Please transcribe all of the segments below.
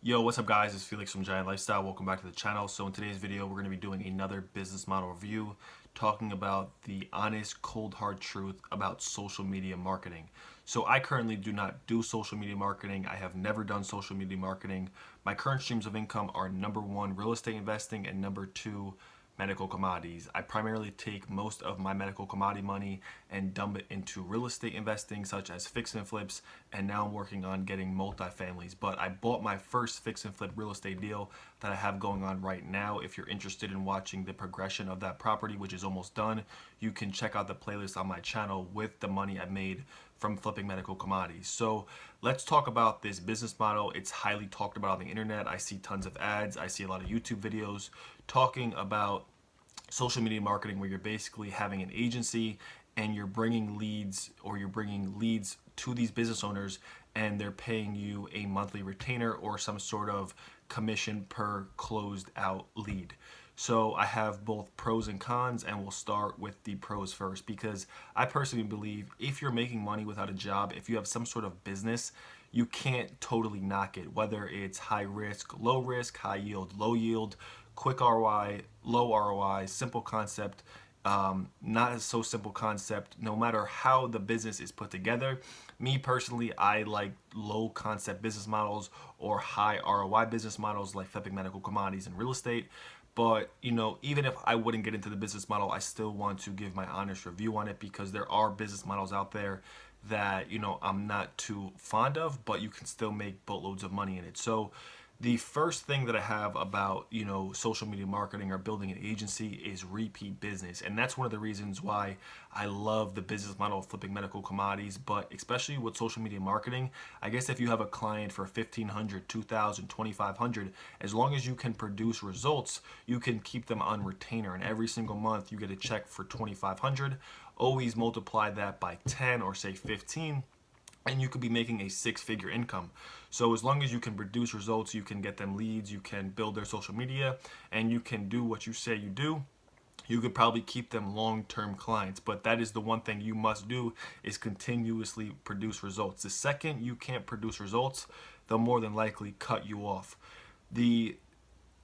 Yo, what's up guys? It's Felix from Giant Lifestyle. Welcome back to the channel. So in today's video, we're going to be doing another business model review, talking about the honest, cold hard truth about social media marketing. So I currently do not do social media marketing. I have never done social media marketing. My current streams of income are number one, real estate investing, and number two, medical commodities. I primarily take most of my medical commodity money and dump it into real estate investing such as fix and flips, and now I'm working on getting multifamilies. But I bought my first fix and flip real estate deal that I have going on right now. If you're interested in watching the progression of that property, which is almost done, you can check out the playlist on my channel with the money I made from flipping medical commodities. So let's talk about this business model. It's highly talked about on the internet. I see tons of ads. I see a lot of YouTube videos talking about social media marketing, where you're basically having an agency and you're bringing leads, or you're bringing leads to these business owners, and they're paying you a monthly retainer or some sort of commission per closed out lead. So I have both pros and cons, and we'll start with the pros first, because I personally believe if you're making money without a job, if you have some sort of business, you can't totally knock it, whether it's high risk, high yield, low yield, quick ROI, low ROI, simple concept, not so simple concept. No matter how the business is put together, me personally, I like low concept business models or high ROI business models like flipping medical commodities and real estate. But even if I wouldn't get into the business model, I still want to give my honest review on it, because there are business models out there that I'm not too fond of, but you can still make boatloads of money in it. So the first thing that I have about social media marketing or building an agency is repeat business, and that's one of the reasons why I love the business model of flipping medical commodities. But especially with social media marketing, I guess if you have a client for 1,500, 2,000, 2,500, as long as you can produce results, you can keep them on retainer, and every single month you get a check for 2,500. Always multiply that by 10 or say 15, and you could be making a six-figure income. So as long as you can produce results, you can get them leads, you can build their social media, and you can do what you say you do, you could probably keep them long-term clients. But that is the one thing you must do, is continuously produce results. The second you can't produce results, they'll more than likely cut you off. The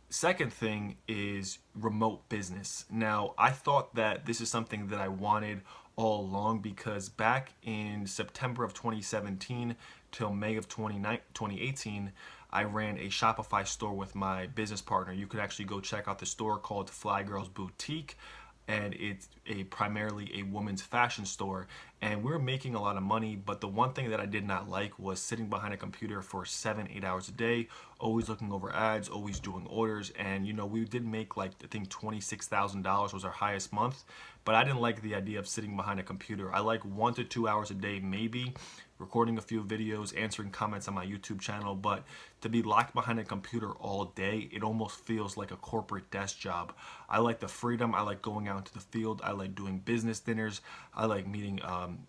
second thing is remote business. Now, I thought that this is something that I wanted all along, because back in September of 2017 till May of 2018, I ran a Shopify store with my business partner. You could actually go check out the store called Fly Girls Boutique, and it's primarily a women's fashion store, and we were making a lot of money. But the one thing that I did not like was sitting behind a computer for 7-8 hours a day, always looking over ads, always doing orders. And we did make, like, I think $26,000 was our highest month, but I didn't like the idea of sitting behind a computer. I like 1 to 2 hours a day, maybe recording a few videos, answering comments on my YouTube channel. But to be locked behind a computer all day, it almost feels like a corporate desk job. I like the freedom. I like going out into the field. I like doing business dinners. I like meeting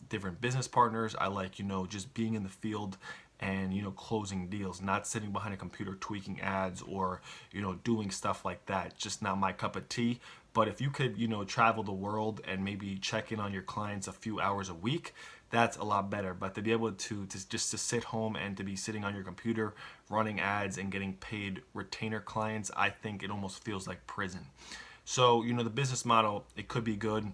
different business partners. I like, just being in the field and closing deals, not sitting behind a computer tweaking ads or doing stuff like that. Just not my cup of tea. But if you could travel the world and maybe check in on your clients a few hours a week, that's a lot better. But to be able to just to sit home and to be sitting on your computer running ads and getting paid retainer clients, I think it almost feels like prison. So the business model, it could be good.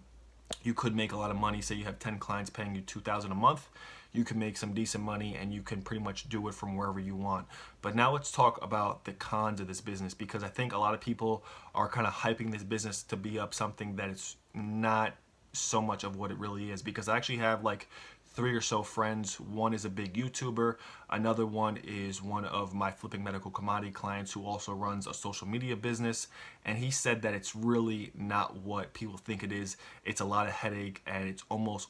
You could make a lot of money. Say you have 10 clients paying you $2,000 a month. You can make some decent money, and you can pretty much do it from wherever you want. But now let's talk about the cons of this business, because I think a lot of people are kind of hyping this business to be up something that it's not so much of what it really is. Because I actually have like 3 or so friends. One is a big YouTuber. Another one is one of my flipping medical commodity clients who also runs a social media business. And he said that it's really not what people think it is. It's a lot of headache, and it's almost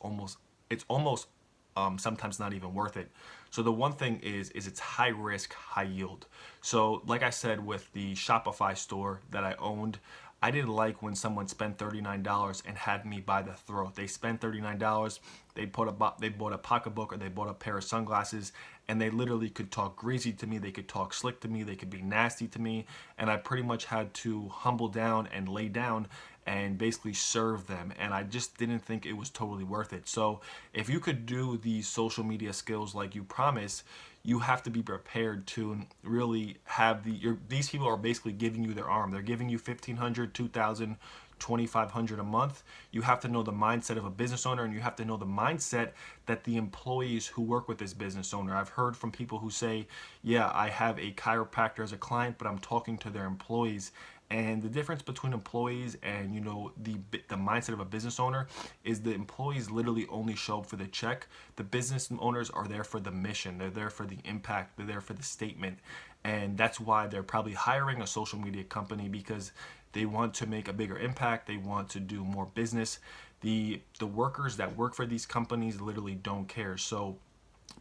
sometimes not even worth it. So the one thing is it's high risk, high yield. So like I said, with the Shopify store that I owned, I didn't like when someone spent $39 and had me by the throat. They spent $39, they bought a pocketbook, or they bought a pair of sunglasses, and they literally could talk greasy to me, they could talk slick to me, they could be nasty to me, and I pretty much had to humble down and lay down and basically serve them. And I just didn't think it was totally worth it. So if you could do these social media skills like you promise, you have to be prepared to really have these people are basically giving you their arm. They're giving you 1,500, 2,000, 2,500 a month. You have to know the mindset of a business owner, and you have to know the mindset that the employees who work with this business owner. I've heard from people who say, yeah, I have a chiropractor as a client, but I'm talking to their employees. And the difference between employees and the mindset of a business owner is the employees literally only show up for the check. The business owners are there for the mission. They're there for the impact. They're there for the statement. And that's why they're probably hiring a social media company, because they want to make a bigger impact. They want to do more business. The workers that work for these companies literally don't care. So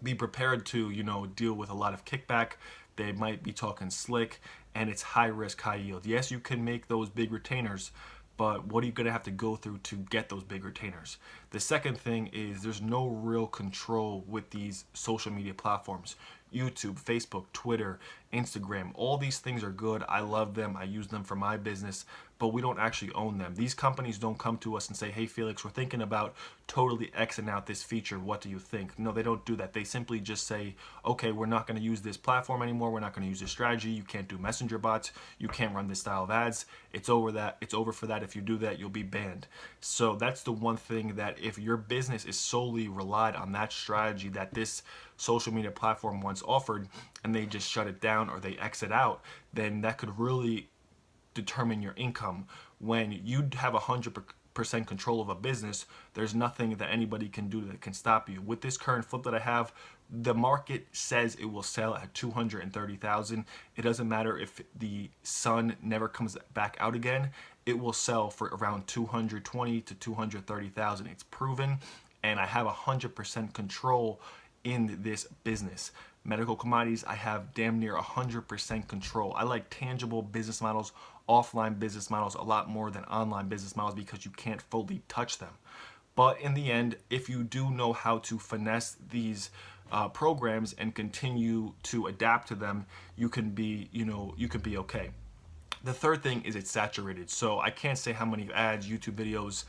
be prepared to deal with a lot of kickback. They might be talking slick, and it's high risk, high yield. Yes, you can make those big retainers, but what are you going to have to go through to get those big retainers? The second thing is there's no real control with these social media platforms. YouTube, Facebook, Twitter, Instagram, all these things are good. I love them. I use them for my business, but we don't actually own them. These companies don't come to us and say, hey, Felix, we're thinking about totally Xing out this feature. What do you think? No, they don't do that. They simply just say, okay, we're not going to use this platform anymore. We're not going to use this strategy. You can't do messenger bots. You can't run this style of ads. It's over for that. If you do that, you'll be banned. So that's the one thing, that if your business is solely relied on that strategy that this social media platform once offered, and they just shut it down or they exit out, then that could really determine your income. When you have 100% control of a business, there's nothing that anybody can do that can stop you. With this current flip that I have, the market says it will sell at 230,000. It doesn't matter if the sun never comes back out again, it will sell for around 220 to 230,000. It's proven, and I have 100% control in this business. Medical commodities, I have damn near 100% control. I like tangible business models, offline business models, a lot more than online business models, because you can't fully touch them. But in the end, if you do know how to finesse these programs and continue to adapt to them, you can be okay. The third thing is it's saturated. So I can't say how many ads, YouTube videos,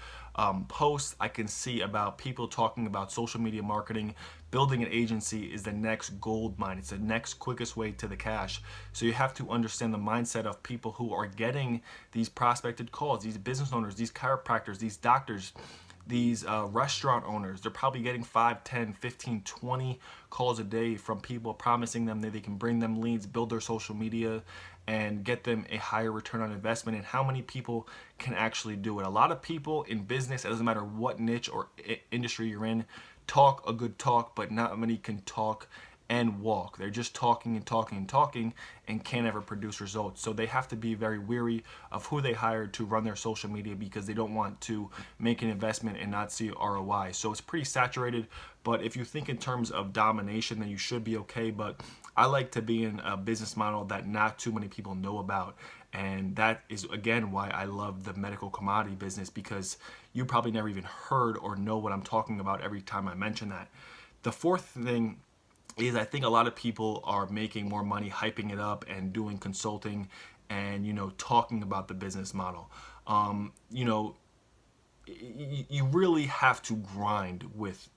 posts I can see about people talking about social media marketing. Building an agency is the next gold mine. It's the next quickest way to the cash. So you have to understand the mindset of people who are getting these prospected calls, these business owners, these chiropractors, these doctors, these restaurant owners. They're probably getting 5, 10, 15, 20 calls a day from people promising them that they can bring them leads, build their social media, and get them a higher return on investment. And how many people can actually do it? A lot of people in business, it doesn't matter what niche or industry you're in, talk a good talk, but not many can talk and walk. They're just talking and talking and talking and can't ever produce results. So they have to be very wary of who they hire to run their social media, because they don't want to make an investment and not see ROI. So it's pretty saturated, but if you think in terms of domination, then you should be okay. But I like to be in a business model that not too many people know about. And that is, again, why I love the medical commodity business, because you probably never even heard or know what I'm talking about every time I mention that. The fourth thing is, I think a lot of people are making more money hyping it up and doing consulting and talking about the business model. You really have to grind with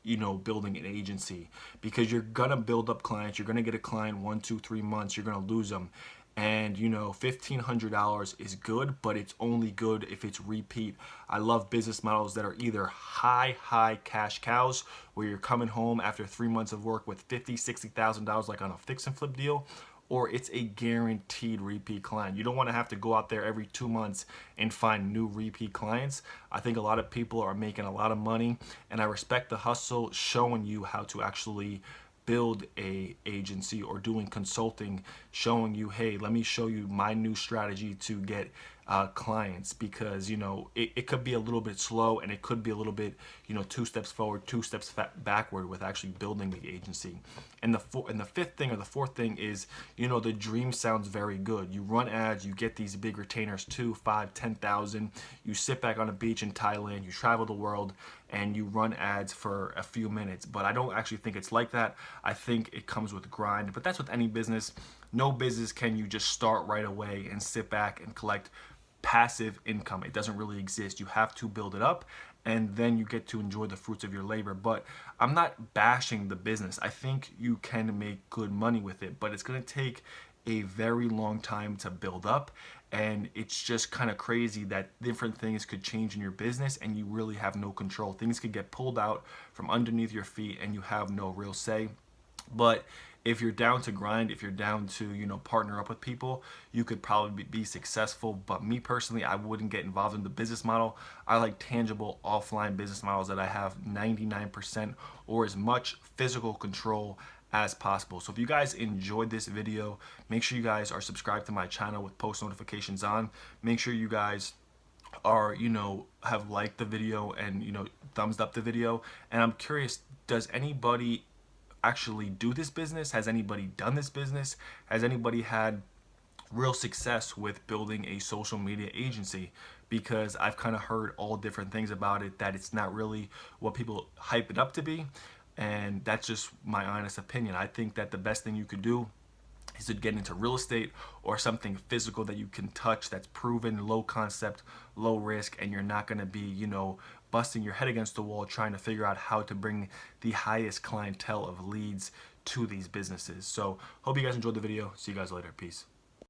building an agency, because you're gonna build up clients. You're gonna get a client 1, 2, 3 months, you're gonna lose them. And $1,500 is good, but it's only good if it's repeat. I love business models that are either high cash cows, where you're coming home after 3 months of work with $50,000, $60,000, like on a fix and flip deal, or it's a guaranteed repeat client. You don't want to have to go out there every 2 months and find new repeat clients. I think a lot of people are making a lot of money, and I respect the hustle, showing you how to actually build a agency or doing consulting, showing you, hey, let me show you my new strategy to get clients, because it could be a little bit slow, and it could be a little bit 2 steps forward, 2 steps backward with actually building the agency. And the fifth thing, or the fourth thing, is the dream sounds very good. You run ads, you get these big retainers, 2, 5, 10,000. You sit back on a beach in Thailand, you travel the world, and you run ads for a few minutes. But I don't actually think it's like that. I think it comes with grind. But that's with any business. No business can you just start right away and sit back and collect passive income. It doesn't really exist. You have to build it up, and then you get to enjoy the fruits of your labor. But I'm not bashing the business. I think you can make good money with it, but it's going to take a very long time to build up, and it's just kind of crazy that different things could change in your business and you really have no control. Things could get pulled out from underneath your feet and you have no real say. But if you're down to grind, if you're down to, partner up with people, you could probably be successful. But me personally, I wouldn't get involved in the business model. I like tangible offline business models that I have 99% or as much physical control as possible. So if you guys enjoyed this video, make sure you guys are subscribed to my channel with post notifications on. Make sure you guys are, have liked the video and, thumbs up the video. And I'm curious, does anybody actually do this business? Has anybody done this business? Has anybody had real success with building a social media agency? Because I've kind of heard all different things about it, that it's not really what people hype it up to be. And that's just my honest opinion. I think that the best thing you could do is to get into real estate or something physical that you can touch, that's proven, low concept, low risk, and you're not going to be, busting your head against the wall trying to figure out how to bring the highest clientele of leads to these businesses. So hope you guys enjoyed the video. See you guys later. Peace.